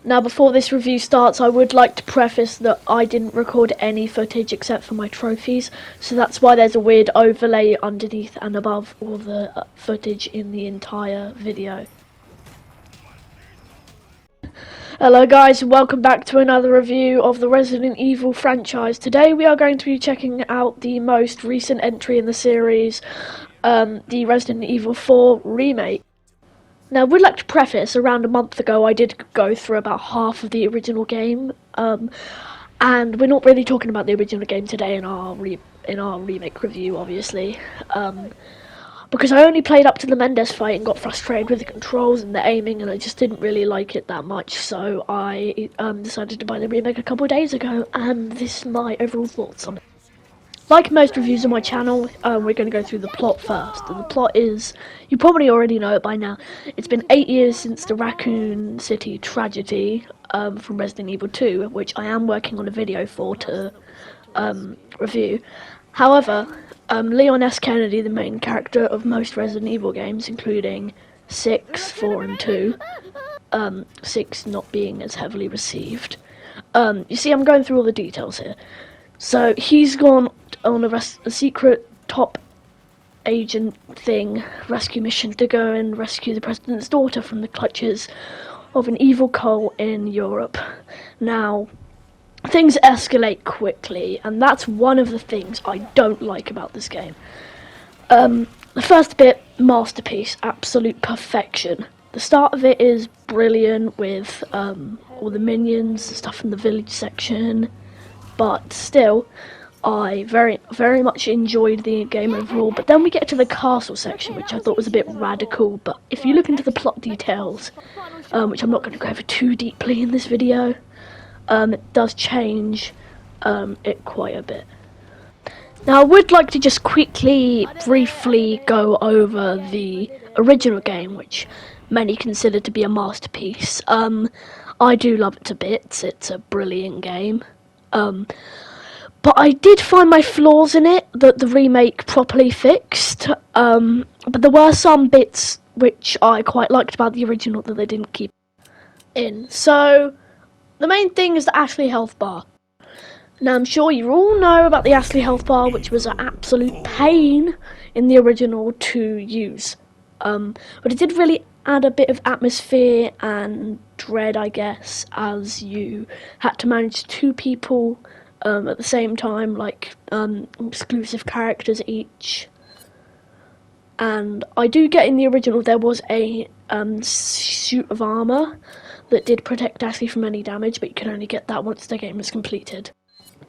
Now, before this review starts, I would like to preface that I didn't record any footage except for my trophies, so that's why there's a weird overlay underneath and above all the footage in the entire video. Hello guys, and welcome back to another review of the Resident Evil franchise. Today we are going to be checking out the most recent entry in the series, the Resident Evil 4 Remake. Now, I would like to preface, around a month ago I did go through about half of the original game, and we're not really talking about the original game today in our remake review, obviously, because I only played up to the Mendes fight and got frustrated with the controls and the aiming, and I just didn't really like it that much, so I decided to buy the remake a couple of days ago, and this is my overall thoughts on it. Like most reviews on my channel, we're going to go through the plot first, and the plot is, you probably already know it by now, it's been 8 years since the Raccoon City tragedy from Resident Evil 2, which I am working on a video for to review. However, Leon S. Kennedy, the main character of most Resident Evil games, including 6, 4 and 2, 6 not being as heavily received. You see, I'm going through all the details here. So he's gone on a secret top agent thing, rescue mission to go and rescue the president's daughter from the clutches of an evil cult in Europe. Now, things escalate quickly, and that's one of the things I don't like about this game. The first bit, masterpiece, absolute perfection. The start of it is brilliant with all the minions, stuff in the village section. But still, I very much enjoyed the game overall. But then we get to the castle section, which I thought was a bit radical. But if you look into the plot details, which I'm not going to go over too deeply in this video, it does change it quite a bit. Now, I would like to just briefly go over the original game, which many consider to be a masterpiece. I do love it to bits. It's a brilliant game. But I did find my flaws in it that the remake properly fixed, but there were some bits which I quite liked about the original that they didn't keep in. So, the main thing is the Ashley health bar. Now, I'm sure you all know about the Ashley health bar, which was an absolute pain in the original to use. But it did really add a bit of atmosphere and dread, I guess, as you had to manage 2 people at the same time, like exclusive characters each. And I do get in the original there was a suit of armour that did protect Ashley from any damage, but you can only get that once the game is completed.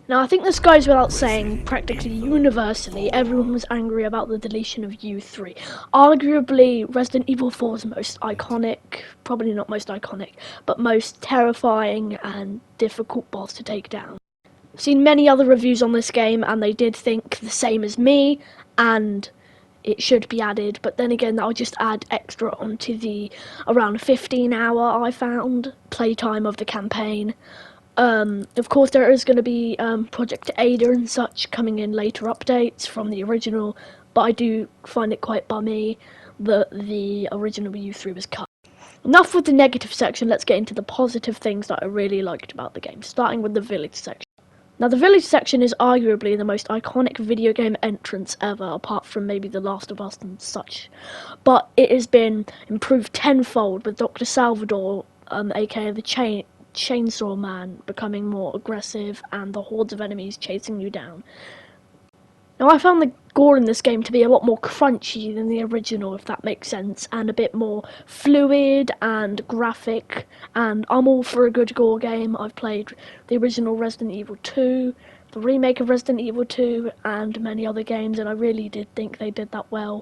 Now, I think this goes without saying, practically universally, everyone was angry about the deletion of U3. Arguably, Resident Evil 4's most iconic, probably not most iconic, but most terrifying and difficult boss to take down. I've seen many other reviews on this game, and they did think the same as me, and it should be added, but then again, that would just add extra onto the around 15-hour, I found, playtime of the campaign. Of course, there is going to be Project Ada and such coming in later updates from the original, but I do find it quite bummy that the original U3 was cut. Enough with the negative section, let's get into the positive things that I really liked about the game, starting with the village section. Now, the village section is arguably the most iconic video game entrance ever, apart from maybe The Last of Us and such, but it has been improved tenfold with Dr. Salvador, aka the Chainsaw Man, becoming more aggressive and the hordes of enemies chasing you down. Now, I found the gore in this game to be a lot more crunchy than the original, if that makes sense, and a bit more fluid and graphic, and I'm all for a good gore game. I've played the original Resident Evil 2, the remake of Resident Evil 2, and many other games, and I really did think they did that well.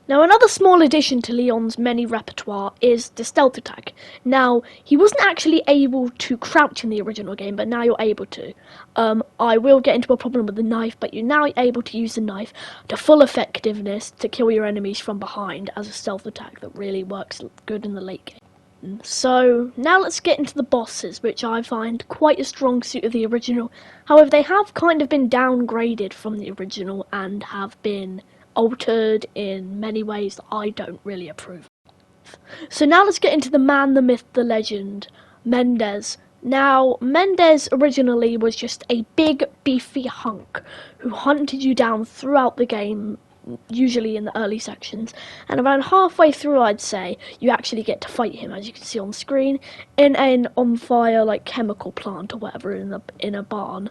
Now, another small addition to Leon's many repertoire is the stealth attack. Now, he wasn't actually able to crouch in the original game, but now you're able to. I will get into a problem with the knife, but you're now able to use the knife to full effectiveness to kill your enemies from behind as a stealth attack that really works good in the late game. So, now let's get into the bosses, which I find quite a strong suit of the original. However, they have kind of been downgraded from the original and have been altered in many ways that I don't really approve of. So now let's get into the man, the myth, the legend, Mendez. Now, Mendez originally was just a big, beefy hunk who hunted you down throughout the game, usually in the early sections, and around halfway through, I'd say, you actually get to fight him, as you can see on screen, in an on-fire, like, chemical plant or whatever in a barn.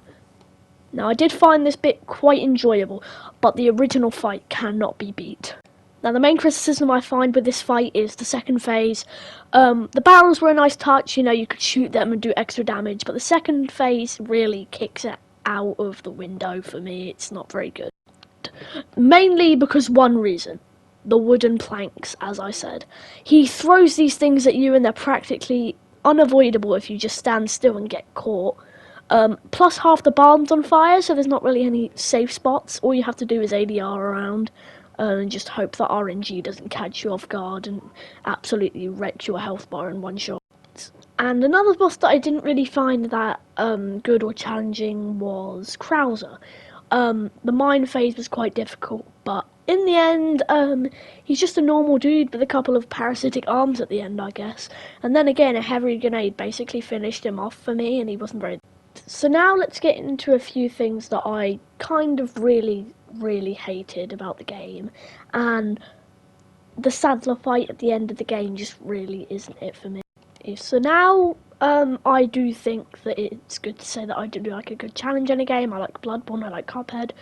Now, I did find this bit quite enjoyable, but the original fight cannot be beat. Now, the main criticism I find with this fight is the second phase. The barrels were a nice touch, you know, you could shoot them and do extra damage, but the second phase really kicks it out of the window for me. It's not very good. Mainly because one reason. The wooden planks, as I said. He throws these things at you and they're practically unavoidable if you just stand still and get caught. Plus half the barn's on fire, so there's not really any safe spots. All you have to do is ADR around and just hope that RNG doesn't catch you off guard and absolutely wreck your health bar in one shot. And another boss that I didn't really find that good or challenging was Krauser. The mine phase was quite difficult, but in the end, he's just a normal dude with a couple of parasitic arms at the end, I guess. And then again, a heavy grenade basically finished him off for me, and he wasn't very... So now let's get into a few things that I kind of really hated about the game, and the Sadler fight at the end of the game just really isn't it for me. So now, I do think that it's good to say that I do like a good challenge in a game. I like Bloodborne, I like Cuphead,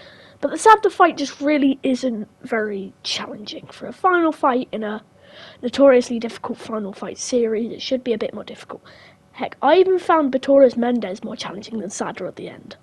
but the Sadler fight just really isn't very challenging. For a final fight in a notoriously difficult Final Fight series, it should be a bit more difficult. Heck, I even found Batora's Mendez more challenging than Sadler at the end.